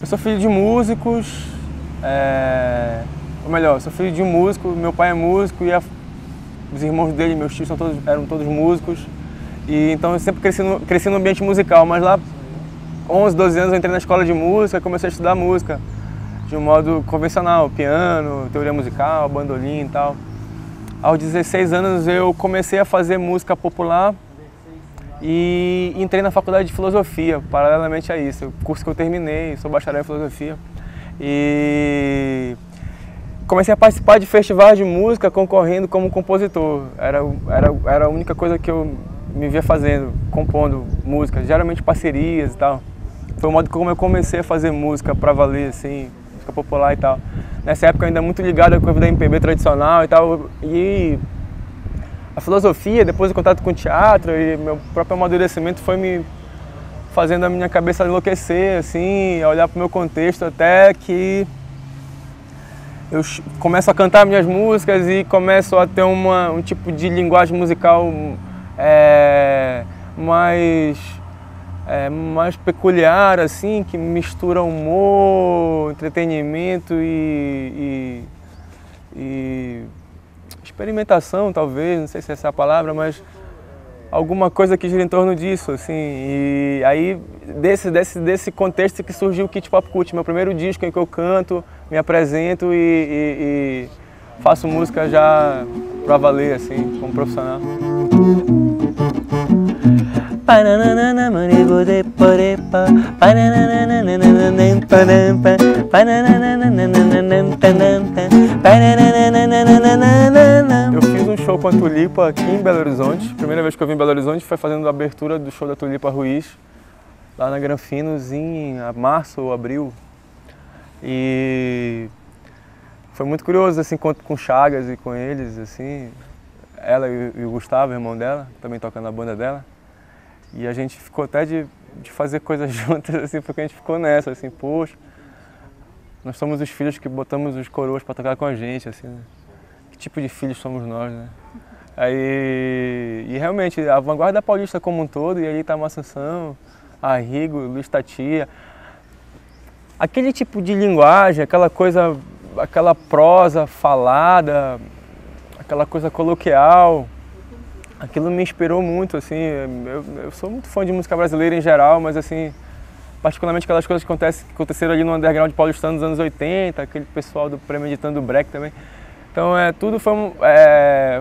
Eu sou filho de músicos, ou melhor, sou filho de um músico, meu pai é músico e os irmãos dele, meus tios eram todos músicos. E então eu sempre cresci no ambiente musical, mas lá 11, 12 anos eu entrei na escola de música e comecei a estudar música de um modo convencional, piano, teoria musical, bandolim e tal. Aos 16 anos eu comecei a fazer música popular e entrei na faculdade de filosofia, paralelamente a isso, o curso que eu terminei, sou bacharel em filosofia. E comecei a participar de festivais de música concorrendo como compositor. Era a única coisa que eu me via fazendo, compondo música, geralmente parcerias e tal. Foi o modo como eu comecei a fazer música pra valer, assim, música popular e tal. Nessa época ainda muito ligada com a vida MPB tradicional e tal. E a filosofia, depois do contato com o teatro e meu próprio amadurecimento foi me fazendo a minha cabeça enlouquecer, assim, a olhar para o meu contexto, até que eu começo a cantar minhas músicas e começo a ter um tipo de linguagem musical mais peculiar, assim, que mistura humor, entretenimento e experimentação, talvez, não sei se essa é a palavra, mas alguma coisa que gira em torno disso, assim. E aí, desse contexto que surgiu o Kit Pop Cult, meu primeiro disco em que eu canto, me apresento e faço música já pra valer, assim, como profissional. Eu fiz um show com a Tulipa aqui em Belo Horizonte. A primeira vez que eu vim em Belo Horizonte foi fazendo a abertura do show da Tulipa Ruiz, lá na Granfinos, em março ou abril. E foi muito curioso esse encontro com Chagas e com eles, assim. Ela e o Gustavo, irmão dela, também tocando na banda dela. E a gente ficou até de fazer coisas juntas, assim, porque a gente ficou nessa, assim, poxa, nós somos os filhos que botamos os coroas para tocar com a gente, assim, né? Que tipo de filhos somos nós, né? E realmente, a vanguarda paulista como um todo, e aí tá a Assunção, a Rigo, Luiz Tatia, aquele tipo de linguagem, aquela coisa, aquela prosa falada, aquela coisa coloquial, aquilo me inspirou muito, assim. Eu sou muito fã de música brasileira em geral, mas assim, particularmente aquelas coisas que aconteceram ali no underground paulistano dos anos 80, aquele pessoal do Premeditando o Break também. Então tudo foi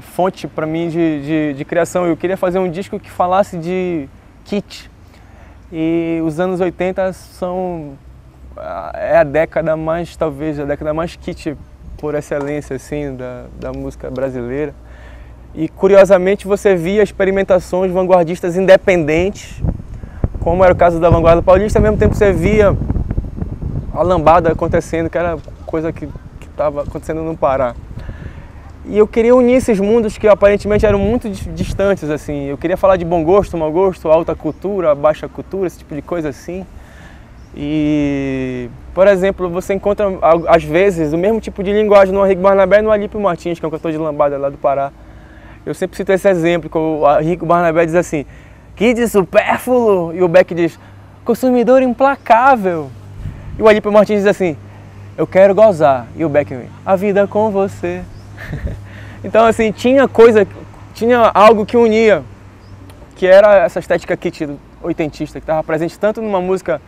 fonte para mim de criação. Eu queria fazer um disco que falasse de kit. E os anos 80 é a década mais, talvez, a década mais kit por excelência, assim, da música brasileira. E, curiosamente, você via experimentações vanguardistas independentes, como era o caso da vanguarda paulista, ao mesmo tempo você via a lambada acontecendo, que era coisa que estava acontecendo no Pará. E eu queria unir esses mundos que aparentemente eram muito distantes, assim. Eu queria falar de bom gosto, mau gosto, alta cultura, baixa cultura, esse tipo de coisa assim. E, por exemplo, você encontra, às vezes, o mesmo tipo de linguagem no Arrigo Barnabé e no Alípio Martins, que é um cantor de lambada lá do Pará. Eu sempre cito esse exemplo, que o Arrigo Barnabé diz assim, kid supérfluo, e o Beck diz, consumidor implacável. E o Alípio Martins diz assim, eu quero gozar, e o Beck, a vida com você. Então, assim, tinha algo que unia, que era essa estética kit oitentista, que estava presente tanto numa música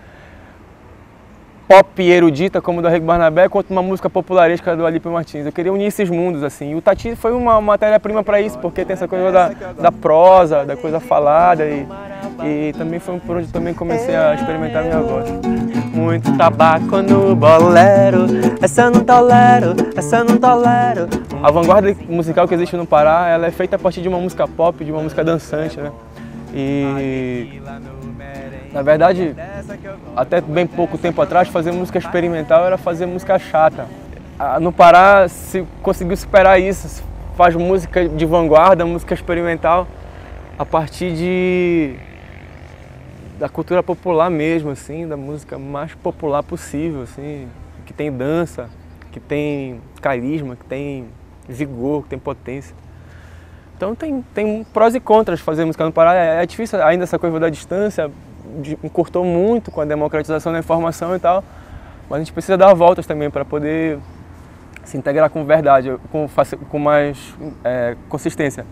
pop erudita como do Arrigo Barnabé, quanto uma música popularesca do Alípio Martins. Eu queria unir esses mundos, assim. E o Tati foi uma matéria-prima para isso, porque tem essa coisa da prosa, da coisa falada, e também foi por onde também comecei a experimentar minha voz. Muito tabaco no bolero, essa eu não tolero, essa eu não tolero. A vanguarda musical que existe no Pará, ela é feita a partir de uma música pop, de uma música dançante, né? E na verdade, até bem pouco tempo atrás, fazer música experimental era fazer música chata. No Pará se conseguiu superar isso, faz música de vanguarda, música experimental, a partir da cultura popular mesmo, assim, da música mais popular possível, assim, que tem dança, que tem carisma, que tem vigor, que tem potência. Então tem prós e contras fazer música no Pará. É difícil ainda essa coisa da distância, encurtou muito com a democratização da informação e tal, mas a gente precisa dar voltas também para poder se integrar com verdade, com mais consistência.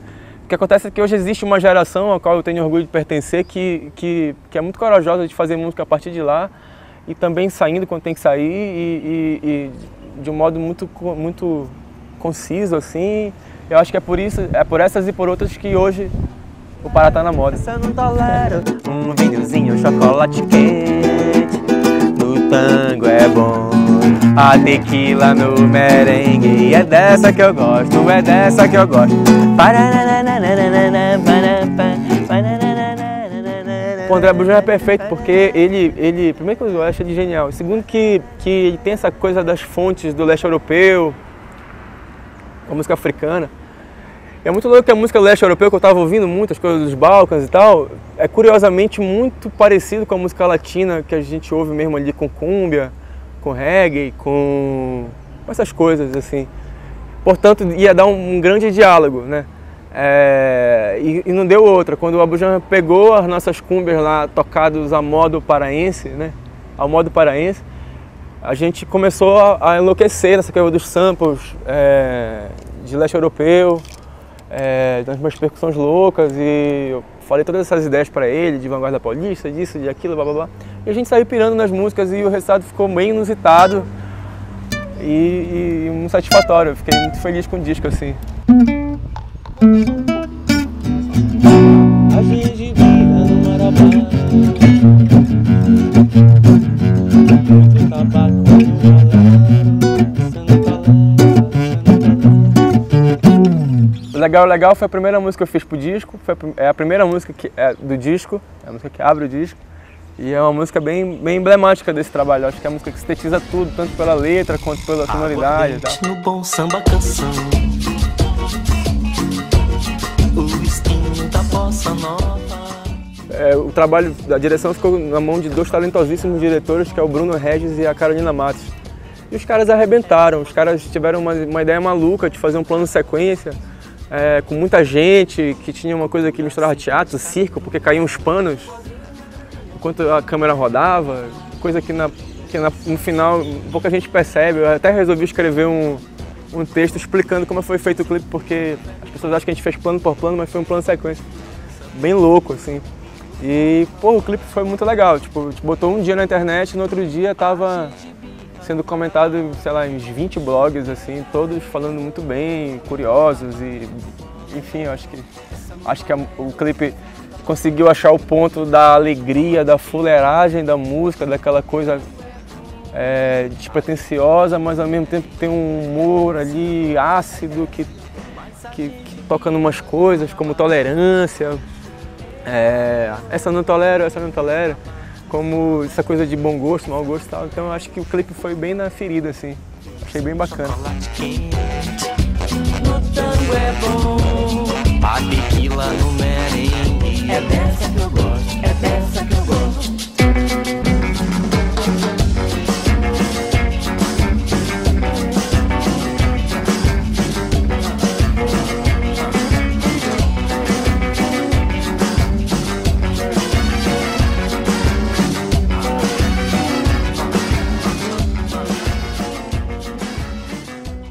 O que acontece é que hoje existe uma geração a qual eu tenho orgulho de pertencer que é muito corajosa de fazer música a partir de lá e também saindo quando tem que sair e de um modo muito conciso, assim. Eu acho que é por essas e por outras que hoje o Pará tá na moda. Eu não tolero um vinhozinho, um chocolate quente, no tango é bom, a tequila no merengue, é dessa que eu gosto, é dessa que eu gosto. O André Bujanra é perfeito porque ele primeiro que eu acho ele genial, segundo que ele tem essa coisa das fontes do leste europeu, a música africana. É muito louco que a música leste europeu, que eu estava ouvindo muitas coisas dos Balcãs e tal, é curiosamente muito parecido com a música latina que a gente ouve mesmo ali com cúmbia, com reggae, com essas coisas assim. Portanto, ia dar um grande diálogo, né? E não deu outra. Quando o Abujamra pegou as nossas cúmbias lá, tocadas a modo paraense, né? Ao modo paraense, a gente começou a enlouquecer nessa coisa dos samples de leste europeu, das minhas percussões loucas, e eu falei todas essas ideias para ele, de vanguarda paulista, disso, de aquilo, blá blá blá. E a gente saiu pirando nas músicas e o resultado ficou bem inusitado e muito satisfatório. Eu fiquei muito feliz com o disco, assim. A gengibre no Marabá, muito tabaco no O Legal foi a primeira música que eu fiz pro disco, é a primeira música do disco, é a música que abre o disco. E é uma música bem emblemática desse trabalho. Eu acho que é a música que sintetiza tudo, tanto pela letra quanto pela sonoridade e tal. No bom samba canção, o espinho da bossa nova. O trabalho da direção ficou na mão de dois talentosíssimos diretores, que é o Bruno Regis e a Carolina Matos. E os caras arrebentaram, os caras tiveram uma ideia maluca de fazer um plano sequência, com muita gente, que tinha uma coisa que misturava teatro, circo, porque caíam os panos enquanto a câmera rodava, coisa que no final pouca gente percebe. Eu até resolvi escrever um texto explicando como foi feito o clipe, porque as pessoas acham que a gente fez plano por plano, mas foi um plano sequência. Bem louco, assim. E, pô, o clipe foi muito legal. Tipo, a gente botou um dia na internet e no outro dia tava sendo comentado, sei lá, uns 20 blogs, assim, todos falando muito bem, curiosos e, enfim, eu acho que o clipe conseguiu achar o ponto da alegria, da fuleiragem da música, daquela coisa despretensiosa, mas ao mesmo tempo tem um humor ali ácido que toca numas coisas como tolerância, essa não tolero, essa não tolero, como essa coisa de bom gosto, mau gosto e tal. Então eu acho que o clipe foi bem na ferida, assim. Achei bem bacana. No tango é bom, a tequila no merengue, é dessa que eu gosto, é dessa que eu gosto.